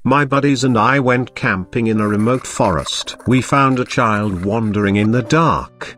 my buddies and I went camping in a remote forest. We found a child wandering in the dark.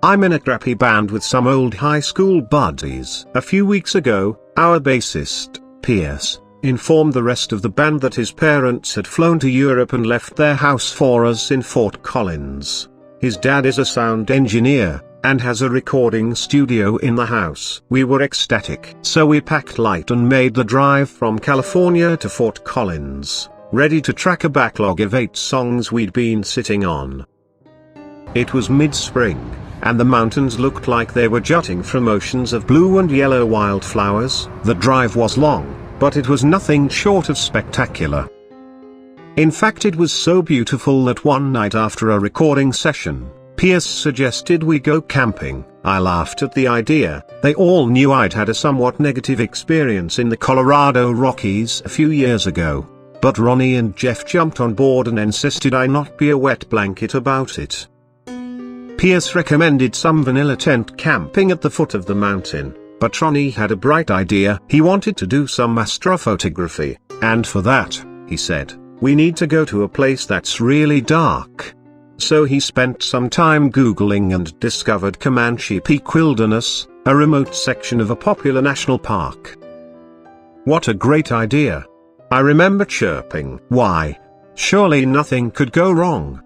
I'm in a crappy band with some old high school buddies. A few weeks ago, our bassist, Pierce, informed the rest of the band that his parents had flown to Europe and left their house for us in Fort Collins. His dad is a sound engineer, and has a recording studio in the house. We were ecstatic. So we packed light and made the drive from California to Fort Collins, ready to track a backlog of 8 songs we'd been sitting on. It was mid-spring, and the mountains looked like they were jutting from oceans of blue and yellow wildflowers. The drive was long, but it was nothing short of spectacular. In fact, it was so beautiful that one night after a recording session, Pierce suggested we go camping. I laughed at the idea. They all knew I'd had a somewhat negative experience in the Colorado Rockies a few years ago. But Ronnie and Jeff jumped on board and insisted I not be a wet blanket about it. Pierce recommended some vanilla tent camping at the foot of the mountain, but Ronnie had a bright idea. He wanted to do some astrophotography, and for that, he said, we need to go to a place that's really dark. So he spent some time Googling and discovered Comanche Peak Wilderness, a remote section of a popular national park. What a great idea! I remember chirping, why? Surely nothing could go wrong.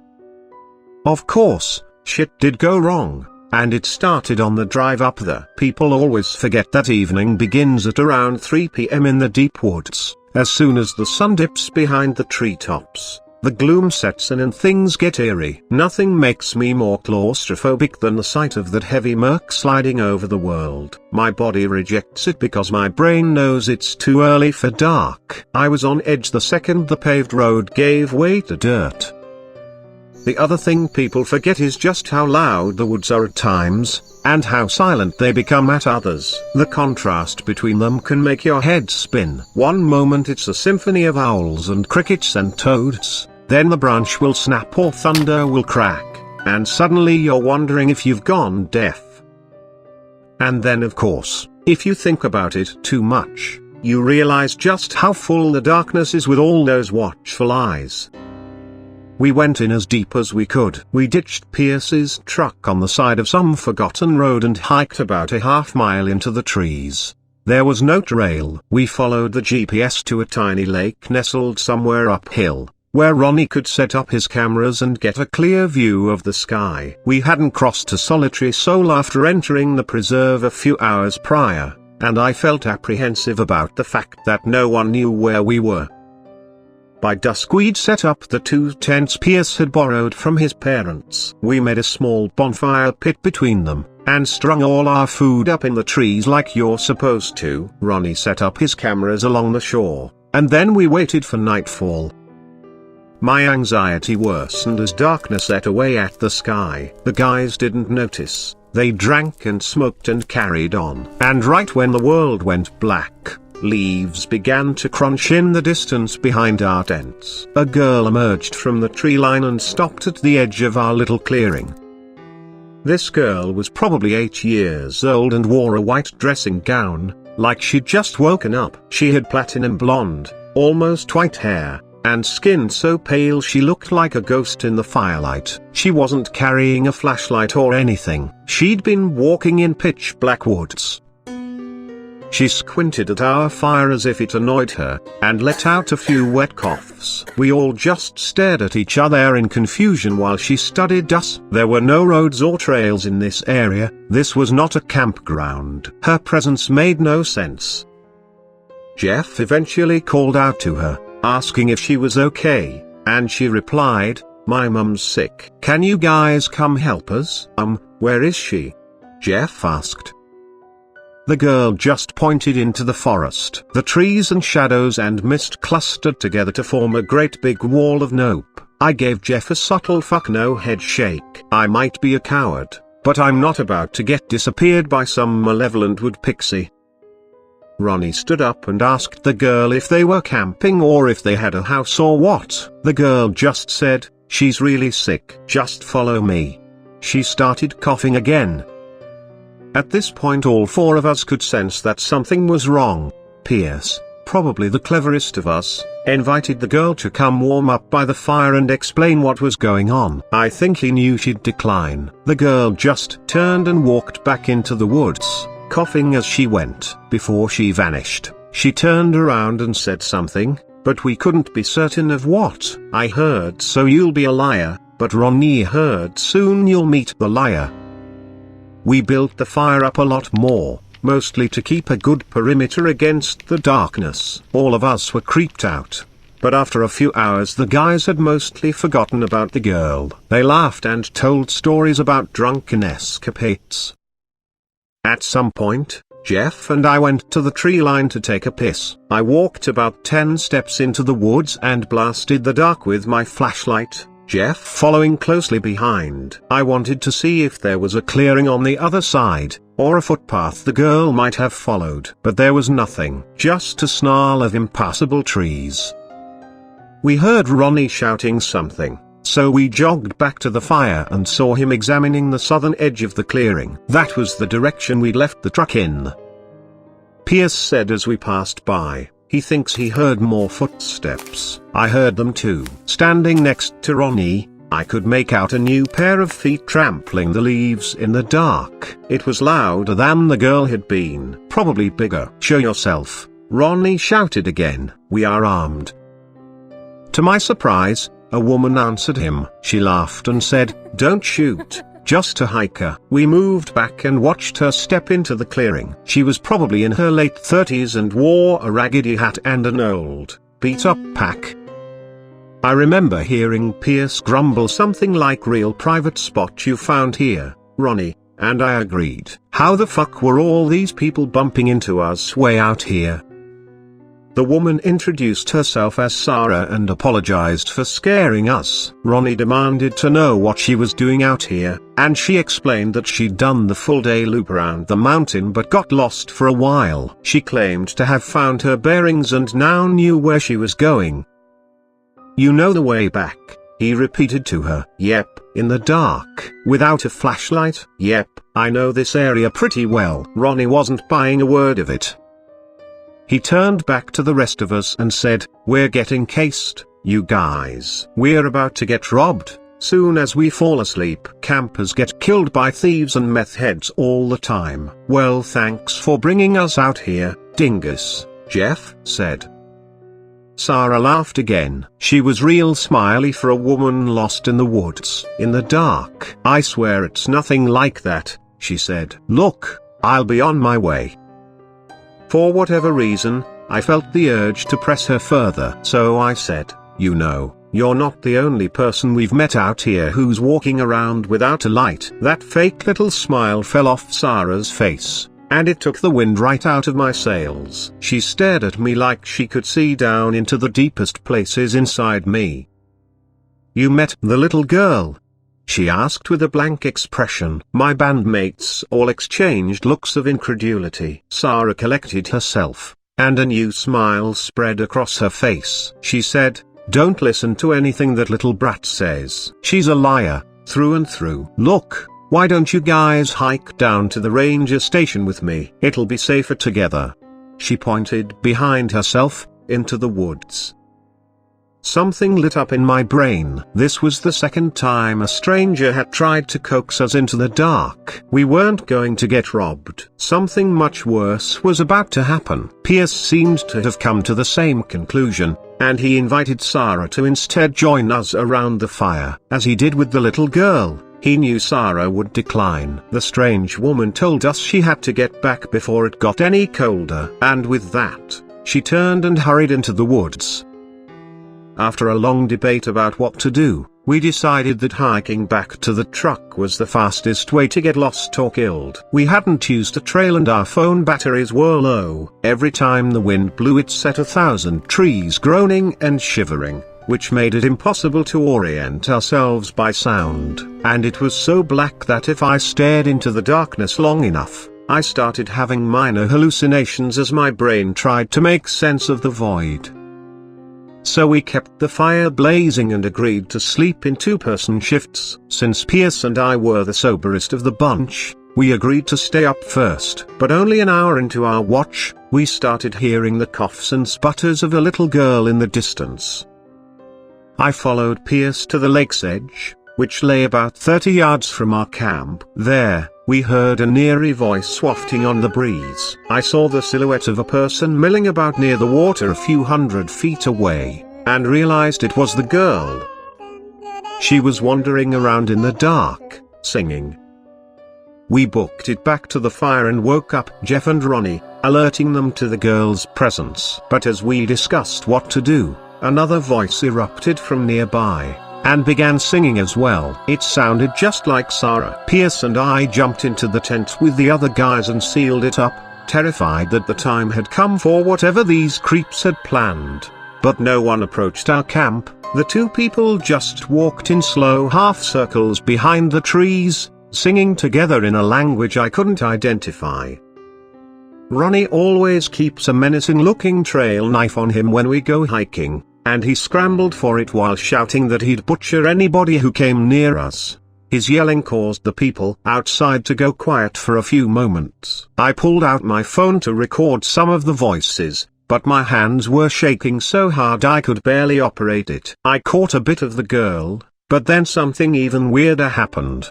Of course, shit did go wrong, and it started on the drive up there. People always forget that evening begins at around 3 p.m. in the deep woods. As soon as the sun dips behind the treetops, the gloom sets in and things get eerie. Nothing makes me more claustrophobic than the sight of that heavy murk sliding over the world. My body rejects it because my brain knows it's too early for dark. I was on edge the second the paved road gave way to dirt. The other thing people forget is just how loud the woods are at times, and how silent they become at others. The contrast between them can make your head spin. One moment it's a symphony of owls and crickets and toads, then the branch will snap or thunder will crack, and suddenly you're wondering if you've gone deaf. And then of course, if you think about it too much, you realize just how full the darkness is with all those watchful eyes. We went in as deep as we could. We ditched Pierce's truck on the side of some forgotten road and hiked about a half-mile into the trees. There was no trail. We followed the GPS to a tiny lake nestled somewhere uphill, where Ronnie could set up his cameras and get a clear view of the sky. We hadn't crossed a solitary soul after entering the preserve a few hours prior, and I felt apprehensive about the fact that no one knew where we were. By dusk we'd set up the 2 tents Pierce had borrowed from his parents. We made a small bonfire pit between them, and strung all our food up in the trees like you're supposed to. Ronnie set up his cameras along the shore, and then we waited for nightfall. My anxiety worsened as darkness ate away at the sky. The guys didn't notice. They drank and smoked and carried on. And right when the world went black, leaves began to crunch in the distance behind our tents. A girl emerged from the tree line and stopped at the edge of our little clearing. This girl was probably 8 years old and wore a white dressing gown, like she'd just woken up. She had platinum blonde, almost white hair, and skin so pale she looked like a ghost in the firelight. She wasn't carrying a flashlight or anything. She'd been walking in pitch black woods. She squinted at our fire as if it annoyed her, and let out a few wet coughs. We all just stared at each other in confusion while she studied us. There were no roads or trails in this area. This was not a campground. Her presence made no sense. Jeff eventually called out to her, asking if she was okay, and she replied, "My mum's sick. Can you guys come help us?" Where is she?" Jeff asked. The girl just pointed into the forest. The trees and shadows and mist clustered together to form a great big wall of nope. I gave Jeff a subtle fuck no head shake. I might be a coward, but I'm not about to get disappeared by some malevolent wood pixie. Ronnie stood up and asked the girl if they were camping or if they had a house or what. The girl just said, "She's really sick. Just follow me." She started coughing again. At this point all 4 of us could sense that something was wrong. Pierce, probably the cleverest of us, invited the girl to come warm up by the fire and explain what was going on. I think he knew she'd decline. The girl just turned and walked back into the woods, coughing as she went. Before she vanished, she turned around and said something, but we couldn't be certain of what. I heard, "So you'll be a liar," but Ronnie heard, "Soon you'll meet the liar." We built the fire up a lot more, mostly to keep a good perimeter against the darkness. All of us were creeped out. But after a few hours the guys had mostly forgotten about the girl. They laughed and told stories about drunken escapades. At some point, Jeff and I went to the tree line to take a piss. I walked about 10 steps into the woods and blasted the dark with my flashlight, Jeff following closely behind. I wanted to see if there was a clearing on the other side, or a footpath the girl might have followed. But there was nothing, just a snarl of impassable trees. We heard Ronnie shouting something, so we jogged back to the fire and saw him examining the southern edge of the clearing. That was the direction we'd left the truck in. Pierce said as we passed by, he thinks he heard more footsteps. I heard them too. Standing next to Ronnie, I could make out a new pair of feet trampling the leaves in the dark. It was louder than the girl had been, probably bigger. "Show yourself," Ronnie shouted again. "We are armed." To my surprise, a woman answered him. She laughed and said, "Don't shoot, just a hiker." We moved back and watched her step into the clearing. She was probably in her late 30s and wore a raggedy hat and an old, beat-up pack. I remember hearing Pierce grumble something like, "Real private spot you found here, Ronnie," and I agreed. How the fuck were all these people bumping into us way out here? The woman introduced herself as Sarah and apologized for scaring us. Ronnie demanded to know what she was doing out here, and she explained that she'd done the full-day loop around the mountain but got lost for a while. She claimed to have found her bearings and now knew where she was going. "You know the way back?" he repeated to her. "Yep." "In the dark, without a flashlight?" "Yep, I know this area pretty well." Ronnie wasn't buying a word of it. He turned back to the rest of us and said, "We're getting cased, you guys. We're about to get robbed. Soon as we fall asleep, campers get killed by thieves and meth heads all the time." "Well, thanks for bringing us out here, dingus," Jeff said. Sarah laughed again. She was real smiley for a woman lost in the woods. "In the dark. I swear it's nothing like that," she said. "Look, I'll be on my way." For whatever reason, I felt the urge to press her further. So I said, "You know, you're not the only person we've met out here who's walking around without a light." That fake little smile fell off Sarah's face, and it took the wind right out of my sails. She stared at me like she could see down into the deepest places inside me. "You met the little girl?" she asked with a blank expression. My bandmates all exchanged looks of incredulity. Sarah collected herself, and a new smile spread across her face. She said, "Don't listen to anything that little brat says. She's a liar, through and through. Look, why don't you guys hike down to the ranger station with me? It'll be safer together." She pointed behind herself, into the woods. Something lit up in my brain. This was the second time a stranger had tried to coax us into the dark. We weren't going to get robbed. Something much worse was about to happen. Pierce seemed to have come to the same conclusion, and he invited Sarah to instead join us around the fire. As he did with the little girl, he knew Sarah would decline. The strange woman told us she had to get back before it got any colder, and with that, she turned and hurried into the woods. After a long debate about what to do, we decided that hiking back to the truck was the fastest way to get lost or killed. We hadn't used a trail and our phone batteries were low. Every time the wind blew it set 1,000 trees groaning and shivering, which made it impossible to orient ourselves by sound. And it was so black that if I stared into the darkness long enough, I started having minor hallucinations as my brain tried to make sense of the void. So we kept the fire blazing and agreed to sleep in two-person shifts. Since Pierce and I were the soberest of the bunch, We agreed to stay up first, but only an hour into our watch, we started hearing the coughs and sputters of a little girl in the distance. I followed Pierce to the lake's edge, which lay about 30 yards from our camp. There, we heard an eerie voice wafting on the breeze. I saw the silhouette of a person milling about near the water a few hundred feet away, and realized it was the girl. She was wandering around in the dark, singing. We booked it back to the fire and woke up Jeff and Ronnie, alerting them to the girl's presence. But as we discussed what to do, another voice erupted from nearby, and began singing as well. It sounded just like Sarah. Pierce and I jumped into the tent with the other guys and sealed it up, terrified that the time had come for whatever these creeps had planned. But no one approached our camp. The two people just walked in slow half circles behind the trees, singing together in a language I couldn't identify. Ronnie always keeps a menacing-looking trail knife on him when we go hiking, and he scrambled for it while shouting that he'd butcher anybody who came near us. His yelling caused the people outside to go quiet for a few moments. I pulled out my phone to record some of the voices, but my hands were shaking so hard I could barely operate it. I caught a bit of the girl, but then something even weirder happened.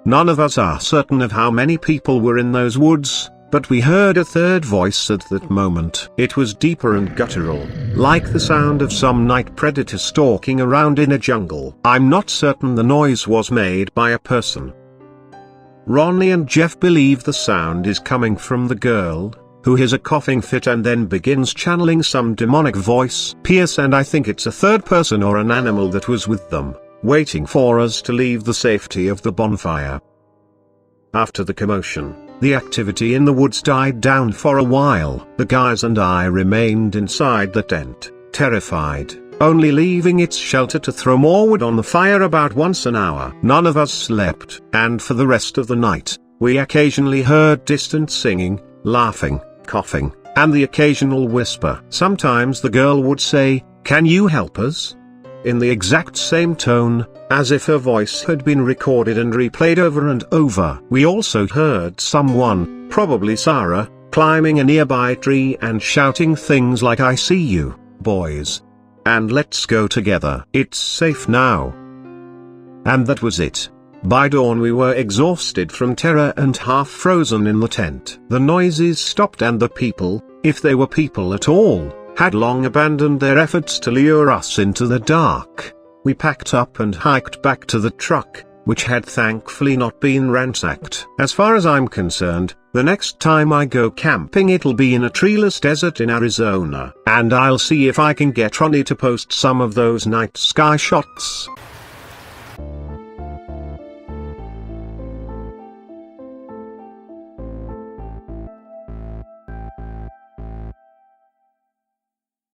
None of us are certain of how many people were in those woods, but we heard a third voice at that moment. It was deeper and guttural, like the sound of some night predator stalking around in a jungle. I'm not certain the noise was made by a person. Ronnie and Jeff believe the sound is coming from the girl, who has a coughing fit and then begins channeling some demonic voice. Pierce and I think it's a third person or an animal that was with them, waiting for us to leave the safety of the bonfire. After the commotion, the activity in the woods died down for a while. The guys and I remained inside the tent, terrified, only leaving its shelter to throw more wood on the fire about once an hour. None of us slept, and for the rest of the night, we occasionally heard distant singing, laughing, coughing, and the occasional whisper. Sometimes the girl would say, "Can you help us?" in the exact same tone, as if her voice had been recorded and replayed over and over. We also heard someone, probably Sarah, climbing a nearby tree and shouting things like "I see you, boys," and "Let's go together. It's safe now." And that was it. By dawn we were exhausted from terror and half frozen in the tent. The noises stopped and the people, if they were people at all, had long abandoned their efforts to lure us into the dark. We packed up and hiked back to the truck, which had thankfully not been ransacked. As far as I'm concerned, the next time I go camping it'll be in a treeless desert in Arizona, and I'll see if I can get Ronnie to post some of those night sky shots.